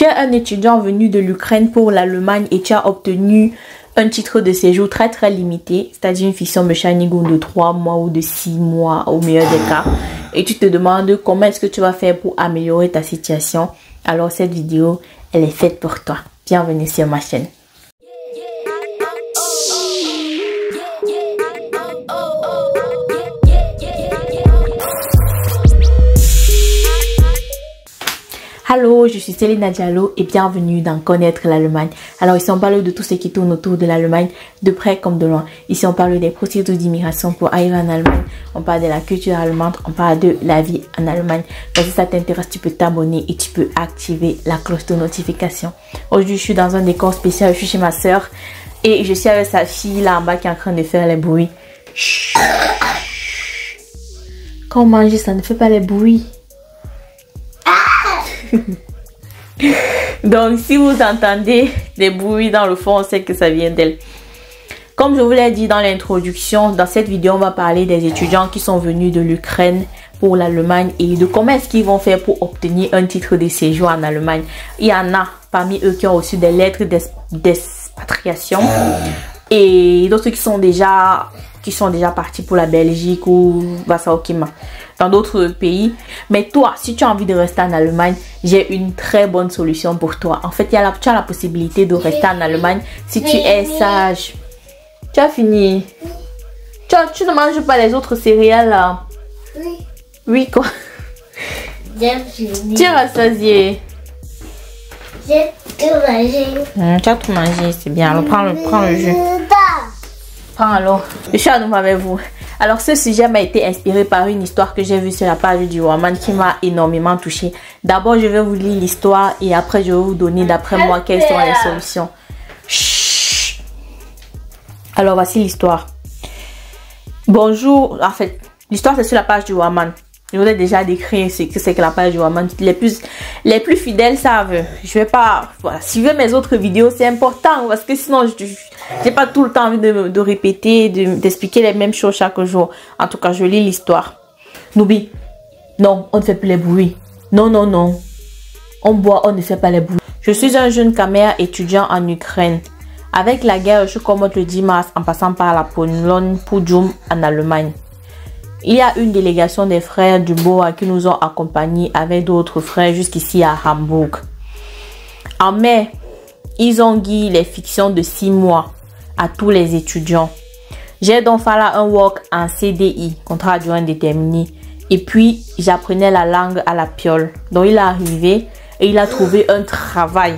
Tu es un étudiant venu de l'Ukraine pour l'Allemagne et tu as obtenu un titre de séjour très limité, c'est-à-dire une fiction Bescheinigung de 3 mois ou de 6 mois au meilleur des cas. Et tu te demandes comment est-ce que tu vas faire pour améliorer ta situation. Alors cette vidéo, elle est faite pour toi. Bienvenue sur ma chaîne. Hello, je suis Céline Diallo et bienvenue dans Connaître l'Allemagne. Alors ici on parle de tout ce qui tourne autour de l'Allemagne, de près comme de loin. Ici on parle des procédures d'immigration pour arriver en Allemagne, on parle de la culture allemande, on parle de la vie en Allemagne. Donc si ça t'intéresse, tu peux t'abonner et tu peux activer la cloche de notification. Aujourd'hui je suis dans un décor spécial, je suis chez ma soeur et je suis avec sa fille là en bas qui est en train de faire les bruits. Chut. Quand on mange ça ne fait pas les bruits. Donc si vous entendez des bruits dans le fond, on sait que ça vient d'elle. Comme je vous l'ai dit dans l'introduction, dans cette vidéo on va parler des étudiants qui sont venus de l'Ukraine pour l'Allemagne et de comment est-ce qu'ils vont faire pour obtenir un titre de séjour en Allemagne. Il y en a parmi eux qui ont reçu des lettres d'expatriation et d'autres qui sont déjà partis pour la Belgique ou Vassau-Kima, dans d'autres pays. Mais toi, si tu as envie de rester en Allemagne, j'ai une très bonne solution pour toi. En fait, tu as la possibilité de rester en Allemagne si tu es sage. Tu as fini? Tu ne manges pas les autres céréales là? Oui. Oui, quoi? J'ai fini. Tu es rassasié? J'ai tout mangé. Tu as tout mangé, c'est bien. Alors prends le jus. Alors, je suis à nouveau avec vous. Alors, ce sujet m'a été inspiré par une histoire que j'ai vue sur la page du Woman qui m'a énormément touchée. D'abord, je vais vous lire l'histoire et après, je vais vous donner d'après moi quelles sont les solutions. Chut. Alors, voici l'histoire. Bonjour. En fait, l'histoire c'est sur la page du Woman. Je vous ai déjà décrit ce que c'est que la page du Woman. Les plus fidèles savent. Je vais pas... Voilà, suivez mes autres vidéos, c'est important parce que sinon, je n'ai pas tout le temps envie de répéter, d'expliquer les mêmes choses chaque jour. En tout cas, je lis l'histoire. Noubi, non, on ne fait plus les bruits. Non, non, non. On boit, on ne fait pas les bruits. Je suis un jeune caméra étudiant en Ukraine. Avec la guerre, je commence le 10 mars en passant par la Pologne pour Djoum en Allemagne. Il y a une délégation des frères Dubois qui nous ont accompagnés avec d'autres frères jusqu'ici à Hambourg. En mai, ils ont guidé les fictions de 6 mois à tous les étudiants. J'ai donc fait un work en CDI, contrat à durée indéterminée. Et puis, j'apprenais la langue à la piole. Donc, il est arrivé et il a trouvé un travail.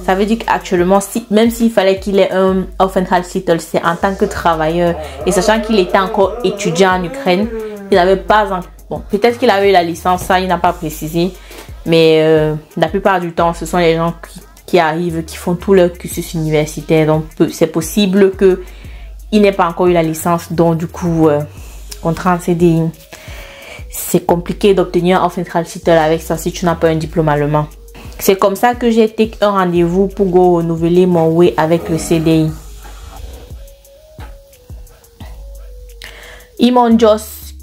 Ça veut dire qu'actuellement, même s'il fallait qu'il ait un Aufenthaltstitel, c'est en tant que travailleur. Et sachant qu'il était encore étudiant en Ukraine, il n'avait pas... Bon, peut-être qu'il avait eu la licence, ça, il n'a pas précisé. Mais la plupart du temps, ce sont les gens qui arrivent, qui font tout leur cursus universitaire. Donc, c'est possible qu'il n'ait pas encore eu la licence. Donc, du coup, contrat en CDI, c'est compliqué d'obtenir un Aufenthaltstitel avec ça si tu n'as pas un diplôme allemand. C'est comme ça que j'ai été un rendez-vous pour go renouveler mon way avec le CDI. Ils m'ont dit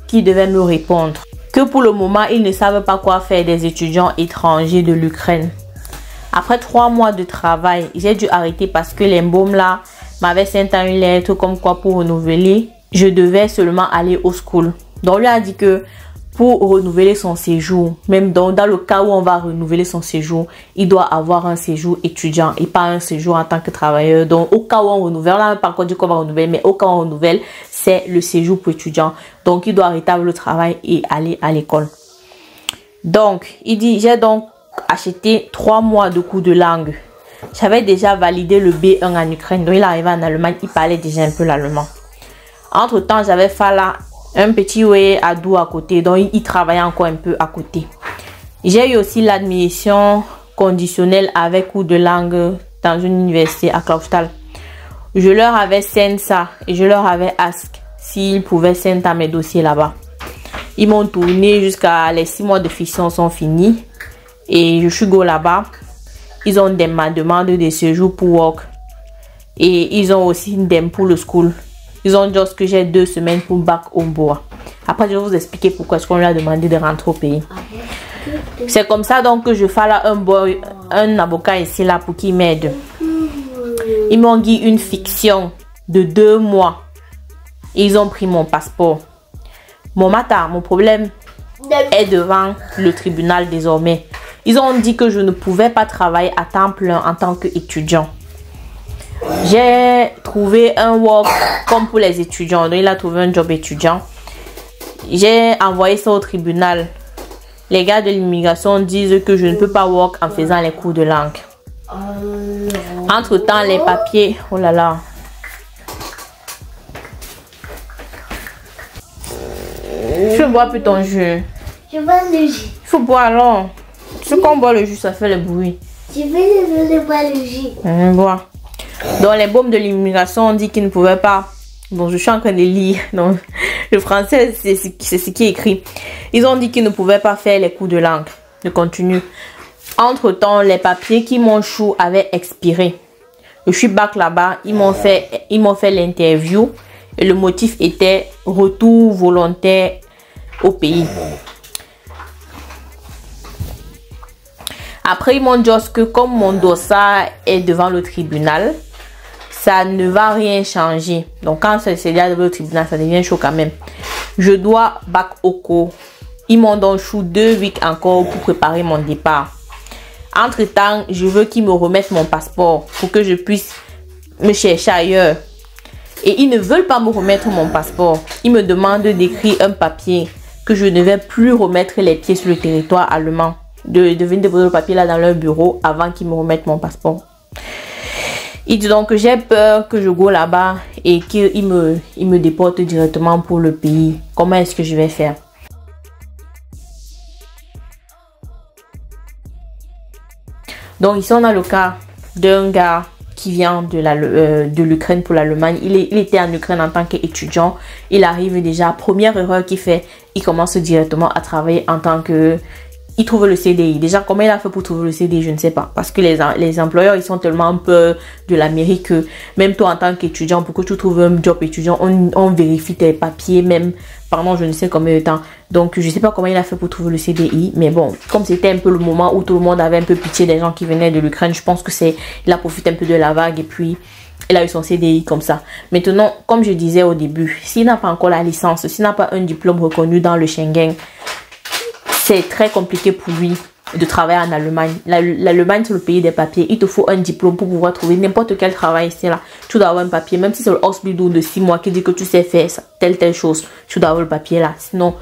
qui devait me répondre que pour le moment, ils ne savent pas quoi faire des étudiants étrangers de l'Ukraine. Après 3 mois de travail, j'ai dû arrêter parce que l'embaume là m'avait senti une lettre comme quoi pour renouveler, je devais seulement aller au school. Donc, on lui a dit que pour renouveler son séjour, même dans le cas où on va renouveler son séjour, il doit avoir un séjour étudiant et pas un séjour en tant que travailleur. Donc, au cas où on renouvelle, on n'a pas encore dit qu'on va renouveler, mais au cas où on renouvelle, c'est le séjour pour étudiant. Donc, il doit arrêter le travail et aller à l'école. Donc, il dit, j'ai donc acheté 3 mois de cours de langue. J'avais déjà validé le B1 en Ukraine. Donc, il arrivait en Allemagne, il parlait déjà un peu l'allemand. Entre-temps, j'avais fait là un petit way à dos à côté, donc il travaillait encore un peu à côté. J'ai eu aussi l'admission conditionnelle avec cours de langue dans une université à Klausthal. Je leur avais send ça et je leur avais ask s'ils pouvaient send à mes dossiers là-bas. Ils m'ont tourné jusqu'à les 6 mois de fiction sont finis et je suis go là-bas. Ils ont ma demande de séjour pour work et ils ont aussi une dem pour le school. Ils ont dit que j'ai 2 semaines pour back au bois. Après, je vais vous expliquer pourquoi est-ce qu'on lui a demandé de rentrer au pays. C'est comme ça donc que je fais là un avocat ici là pour qu'il m'aide. Ils m'ont dit une fiction de 2 mois. Ils ont pris mon passeport. Mon problème est devant le tribunal désormais. Ils ont dit que je ne pouvais pas travailler à temps plein en tant qu'étudiant. J'ai trouvé un work comme pour les étudiants. Donc, il a trouvé un job étudiant. J'ai envoyé ça au tribunal. Les gars de l'immigration disent que je ne peux pas work en faisant les cours de langue. Entre-temps, les papiers... Oh là là. Je veux boire plus ton jus. Je bois le jus. Il faut boire alors. Tu sais qu'on boit le jus, ça fait le bruit. Je vais boire le jus. Bois. Dans les baumes de l'immigration, on dit qu'ils ne pouvaient pas. Bon, je suis en train de lire. Donc, le français, c'est ce qui est écrit. Ils ont dit qu'ils ne pouvaient pas faire les cours de langue. Je continue. Entre-temps, les papiers qui m'ont chou avaient expiré. Je suis back là-bas. Ils m'ont fait l'interview. Et le motif était retour volontaire au pays. Après, ils m'ont dit que comme mon dossier est devant le tribunal, ça ne va rien changer. Donc, quand c'est là devant le tribunal, ça devient chaud quand même. Je dois back au cours. Ils m'ont donc chou 2 weeks encore pour préparer mon départ. Entre-temps, je veux qu'ils me remettent mon passeport pour que je puisse me chercher ailleurs. Et ils ne veulent pas me remettre mon passeport. Ils me demandent d'écrire un papier que je ne vais plus remettre les pieds sur le territoire allemand. De venir déposer le papier là dans leur bureau avant qu'ils me remettent mon passeport. Ils disent donc que j'ai peur que je go là-bas et qu'ils me déportent directement pour le pays. Comment est-ce que je vais faire? Donc ici on a le cas d'un gars qui vient de l'Ukraine pour l'Allemagne. Il était en Ukraine en tant qu'étudiant. Il arrive déjà, première erreur qu'il fait, il commence directement à travailler en tant que... Il trouve le CDI. Déjà, comment il a fait pour trouver le CDI, je ne sais pas. Parce que les employeurs, ils sont tellement peur de la mairie que même toi, en tant qu'étudiant, pour que tu trouves un job étudiant, on vérifie tes papiers, même pendant je ne sais combien de temps. Donc, je ne sais pas comment il a fait pour trouver le CDI. Mais bon, comme c'était un peu le moment où tout le monde avait un peu pitié des gens qui venaient de l'Ukraine, je pense que il a profité un peu de la vague et puis il a eu son CDI comme ça. Maintenant, comme je disais au début, s'il n'a pas encore la licence, s'il n'a pas un diplôme reconnu dans le Schengen, c'est très compliqué pour lui de travailler en Allemagne. L'Allemagne, c'est le pays des papiers. Il te faut un diplôme pour pouvoir trouver n'importe quel travail ici là. Tu dois avoir un papier, même si c'est le Ausbildung de 6 mois qui dit que tu sais faire ça, telle chose. Tu dois avoir le papier là. Sinon,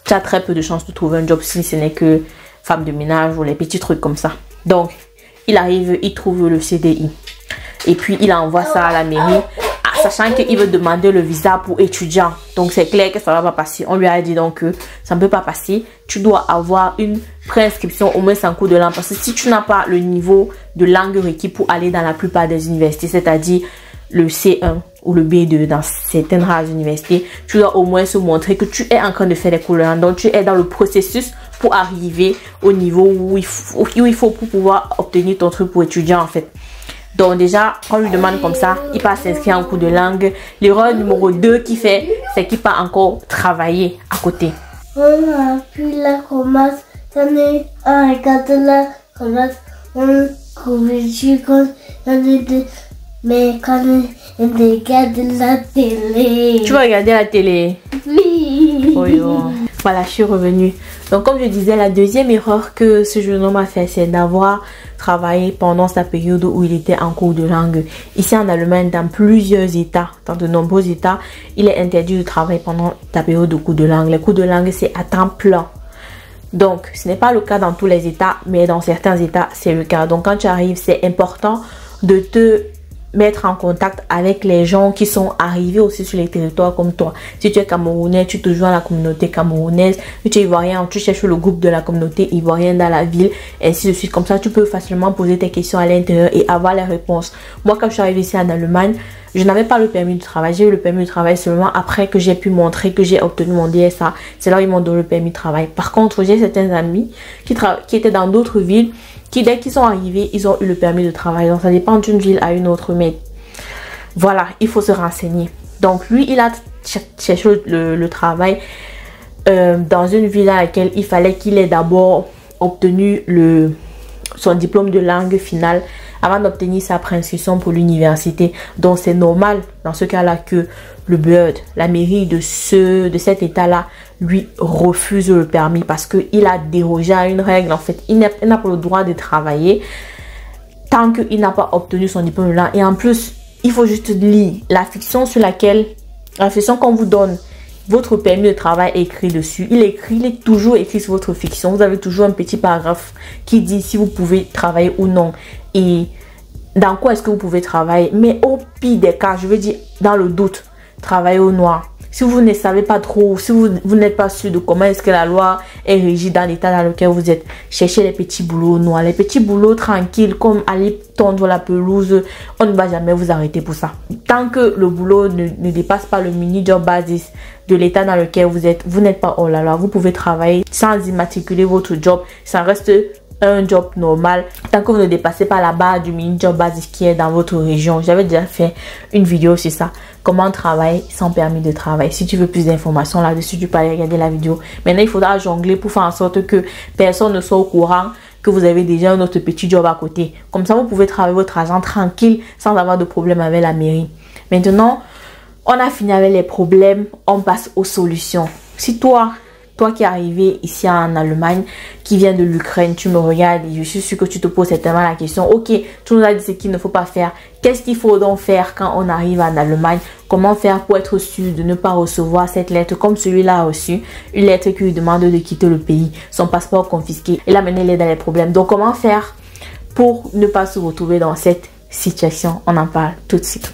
tu as très peu de chances de trouver un job si ce n'est que femme de ménage ou les petits trucs comme ça. Donc, il arrive, il trouve le CDI. Et puis, il envoie ça à la mairie. Sachant qu'il veut demander le visa pour étudiant. Donc, c'est clair que ça ne va pas passer. On lui a dit donc que ça ne peut pas passer. Tu dois avoir une préinscription au moins en cours de langue. Parce que si tu n'as pas le niveau de langue requis pour aller dans la plupart des universités, c'est-à-dire le C1 ou le B2 dans certaines rares universités, tu dois au moins se montrer que tu es en train de faire des cours de langue. Donc, tu es dans le processus pour arriver au niveau où il faut pour pouvoir obtenir ton truc pour étudiant en fait. Donc déjà, quand on lui demande comme ça, il part s'inscrire en cours de langue. L'erreur numéro 2 qu'il fait, c'est qu'il part encore travailler à côté. Puis là, commence, on regarde là, commence, on couverture, mais quand on regarde la télé. Tu vas regarder la télé? Oui. Oh yo. Voilà, je suis revenue. Donc, comme je disais, la deuxième erreur que ce jeune homme a fait, c'est d'avoir travaillé pendant sa période où il était en cours de langue. Ici en Allemagne, dans plusieurs États, dans de nombreux États, il est interdit de travailler pendant ta période de cours de langue. Les cours de langue, c'est à temps plein. Donc, ce n'est pas le cas dans tous les États, mais dans certains États, c'est le cas. Donc, quand tu arrives, c'est important de te mettre en contact avec les gens qui sont arrivés aussi sur les territoires comme toi. Si tu es camerounais, tu te joins à la communauté camerounaise. Si tu es ivoirien, tu cherches le groupe de la communauté ivoirienne dans la ville, ainsi de suite. Comme ça, tu peux facilement poser tes questions à l'intérieur et avoir les réponses. Moi, quand je suis arrivée ici en Allemagne, je n'avais pas le permis de travail. J'ai eu le permis de travail seulement après que j'ai pu montrer que j'ai obtenu mon DSA. C'est là où ils m'ont donné le permis de travail. Par contre, j'ai certains amis qui étaient dans d'autres villes qui, dès qu'ils sont arrivés, ils ont eu le permis de travail. Donc, ça dépend d'une ville à une autre. Mais voilà, il faut se renseigner. Donc, lui, il a cherché le travail dans une ville à laquelle il fallait qu'il ait d'abord obtenu son diplôme de langue finale avant d'obtenir sa préinscription pour l'université. Donc c'est normal dans ce cas-là que le BED, la mairie de cet état-là, lui refuse le permis parce qu'il a dérogé à une règle. En fait, il n'a pas le droit de travailler tant qu'il n'a pas obtenu son diplôme de langue. Et en plus, il faut juste lire la fiction qu'on vous donne. Votre permis de travail est écrit dessus. Il est toujours écrit sur votre fiction. Vous avez toujours un petit paragraphe qui dit si vous pouvez travailler ou non. Et dans quoi est-ce que vous pouvez travailler. Mais au pire des cas, je veux dire, dans le doute, travailler au noir. Si vous ne savez pas trop, si vous n'êtes pas sûr de comment est-ce que la loi est régie dans l'état dans lequel vous êtes, cherchez les petits boulots noirs, les petits boulots tranquilles comme aller tondre la pelouse. On ne va jamais vous arrêter pour ça. Tant que le boulot ne dépasse pas le mini-job basis de l'état dans lequel vous êtes, vous n'êtes pas oh là là, vous pouvez travailler sans immatriculer votre job. Ça reste un job normal tant que vous ne dépassez pas la barre du mini-job basique qui est dans votre région. J'avais déjà fait une vidéo sur ça, comment travailler sans permis de travail. Si tu veux plus d'informations là-dessus, tu peux aller regarder la vidéo. Maintenant, il faudra jongler pour faire en sorte que personne ne soit au courant que vous avez déjà un autre petit job à côté. Comme ça, vous pouvez travailler votre argent tranquille sans avoir de problème avec la mairie. Maintenant, on a fini avec les problèmes, on passe aux solutions. Si toi qui es arrivé ici en Allemagne, qui vient de l'Ukraine, tu me regardes et je suis sûre que tu te poses certainement la question, ok, tu nous as dit ce qu'il ne faut pas faire. Qu'est-ce qu'il faut donc faire quand on arrive en Allemagne? Comment faire pour être sûr de ne pas recevoir cette lettre comme celui-là a reçu? Une lettre qui lui demande de quitter le pays, son passeport confisqué. Et là maintenant il est dans les problèmes. Donc comment faire pour ne pas se retrouver dans cette situation? On en parle tout de suite.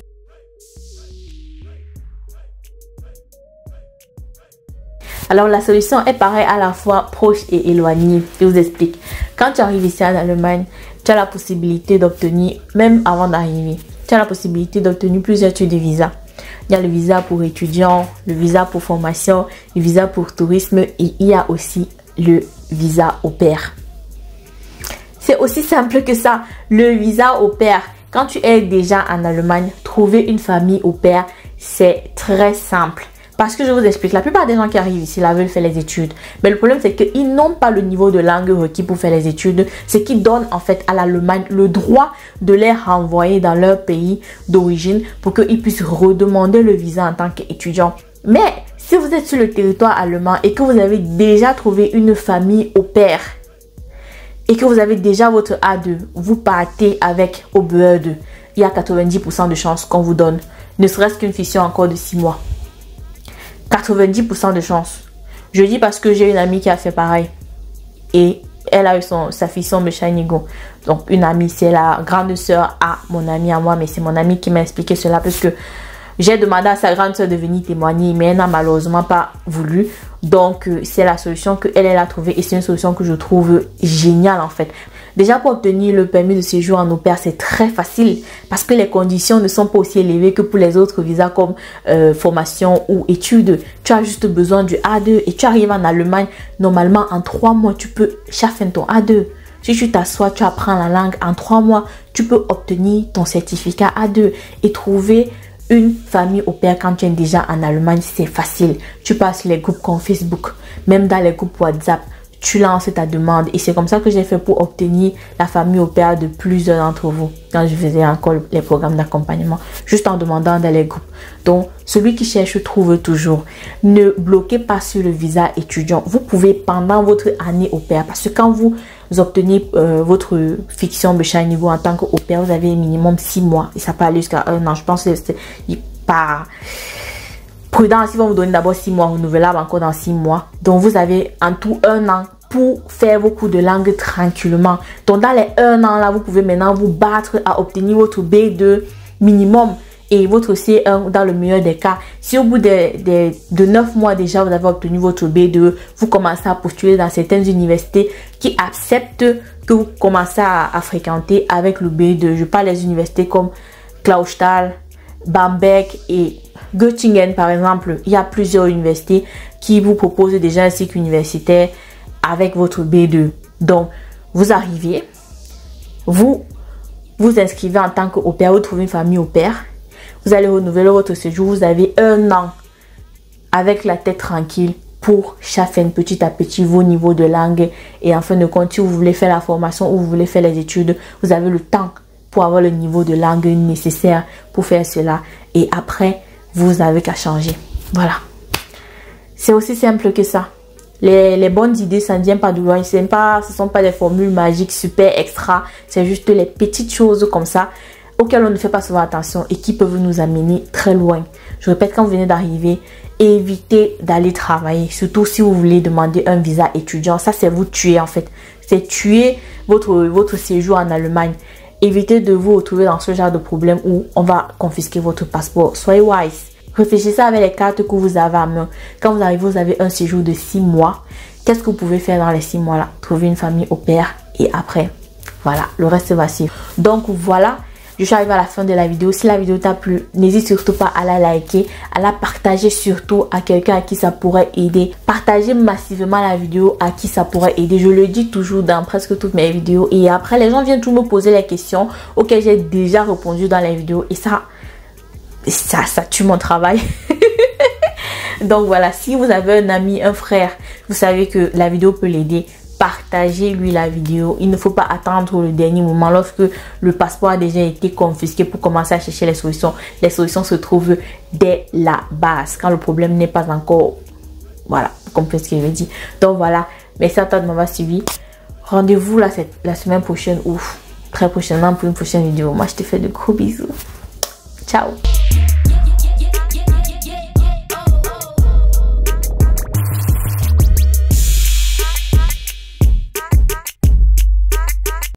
Alors la solution est pareille à la fois proche et éloignée. Je vous explique. Quand tu arrives ici en Allemagne, tu as la possibilité d'obtenir, même avant d'arriver, tu as la possibilité d'obtenir plusieurs types de visas. Il y a le visa pour étudiants, le visa pour formation, le visa pour tourisme et il y a aussi le visa au pair. C'est aussi simple que ça. Le visa au pair, quand tu es déjà en Allemagne, trouver une famille au pair, c'est très simple. Parce que je vous explique, la plupart des gens qui arrivent ici là veulent faire les études. Mais le problème c'est qu'ils n'ont pas le niveau de langue requis pour faire les études. Ce qui donne en fait à l'Allemagne le droit de les renvoyer dans leur pays d'origine pour qu'ils puissent redemander le visa en tant qu'étudiant. Mais si vous êtes sur le territoire allemand et que vous avez déjà trouvé une famille au pair et que vous avez déjà votre A2, vous partez avec au BE2. Il y a 90% de chances qu'on vous donne, ne serait-ce qu'une fiction encore de 6 mois. 90% de chance. Je dis parce que j'ai une amie qui a fait pareil. Et elle a eu sa fiction de Shinigo. Donc une amie, c'est la grande sœur à mon amie à moi. Mais c'est mon amie qui m'a expliqué cela. Parce que j'ai demandé à sa grande sœur de venir témoigner. Mais elle n'a malheureusement pas voulu. Donc c'est la solution qu'elle a trouvée. Et c'est une solution que je trouve géniale en fait. Déjà pour obtenir le permis de séjour en au pair, c'est très facile parce que les conditions ne sont pas aussi élevées que pour les autres visas comme formation ou études. Tu as juste besoin du A2 et tu arrives en Allemagne. Normalement, en 3 mois, tu peux chaffer ton A2. Si tu t'assois, tu apprends la langue, en 3 mois, tu peux obtenir ton certificat A2 et trouver une famille au pair quand tu es déjà en Allemagne. C'est facile. Tu passes les groupes comme Facebook, même dans les groupes WhatsApp. Tu lances ta demande et c'est comme ça que j'ai fait pour obtenir la famille au pair de plusieurs d'entre vous quand je faisais encore les programmes d'accompagnement, juste en demandant dans les groupes. Donc celui qui cherche trouve toujours. Ne bloquez pas sur le visa étudiant. Vous pouvez pendant votre année au pair, parce que quand vous obtenez votre fiction de chaque niveau en tant qu'au pair, vous avez un minimum 6 mois et ça peut aller jusqu'à 1 an. Je pense que c'est pas prudent si vont vous donner d'abord 6 mois, renouvelable encore dans 6 mois. Donc vous avez en tout 1 an pour faire vos cours de langue tranquillement. Donc dans les 1 an là, vous pouvez maintenant vous battre à obtenir votre B2 minimum et votre C1 dans le meilleur des cas. Si au bout de 9 mois déjà vous avez obtenu votre B2, vous commencez à postuler dans certaines universités qui acceptent que vous commencez à fréquenter avec le B2. Je parle des universités comme Clausthal, Bamberg et Göttingen par exemple. Il y a plusieurs universités qui vous proposent déjà un cycle universitaire avec votre B2. Donc vous arrivez, vous inscrivez en tant qu'au pair, vous trouvez une famille au pair, vous allez renouveler votre séjour, vous avez 1 an avec la tête tranquille pour chaffer petit à petit vos niveaux de langue. Et en fin de compte, si vous voulez faire la formation ou vous voulez faire les études, vous avez le temps pour avoir le niveau de langue nécessaire pour faire cela. Et après, vous n'avez qu'à changer. Voilà. C'est aussi simple que ça. Les bonnes idées, ça ne vient pas de loin. Ce ne sont pas des formules magiques super extra. C'est juste les petites choses comme ça auxquelles on ne fait pas souvent attention et qui peuvent nous amener très loin. Je répète, quand vous venez d'arriver, évitez d'aller travailler. Surtout si vous voulez demander un visa étudiant. Ça, c'est vous tuer en fait. C'est tuer votre séjour en Allemagne. Évitez de vous retrouver dans ce genre de problème où on va confisquer votre passeport. Soyez wise. Réfléchissez avec les cartes que vous avez à main. Quand vous arrivez, vous avez un séjour de 6 mois. Qu'est-ce que vous pouvez faire dans les 6 mois là? Trouver une famille au pair et après, voilà, le reste va suivre. Donc voilà, je suis arrivée à la fin de la vidéo. Si la vidéo t'a plu, n'hésite surtout pas à la liker, à la partager surtout à quelqu'un à qui ça pourrait aider. Partagez massivement la vidéo à qui ça pourrait aider. Je le dis toujours dans presque toutes mes vidéos. Et après, les gens viennent toujours me poser les questions auxquelles j'ai déjà répondu dans les vidéos. Et ça tue mon travail. Donc voilà, si vous avez un ami, un frère, vous savez que la vidéo peut l'aider, partagez-lui la vidéo. Il ne faut pas attendre le dernier moment lorsque le passeport a déjà été confisqué pour commencer à chercher les solutions. Les solutions se trouvent dès la base, quand le problème n'est pas encore, voilà, vous comprenez ce que je veux dire. Donc voilà, merci à toi de m'avoir suivi. Rendez-vous la semaine prochaine ou très prochainement pour une prochaine vidéo. Moi, je te fais de gros bisous. Ciao.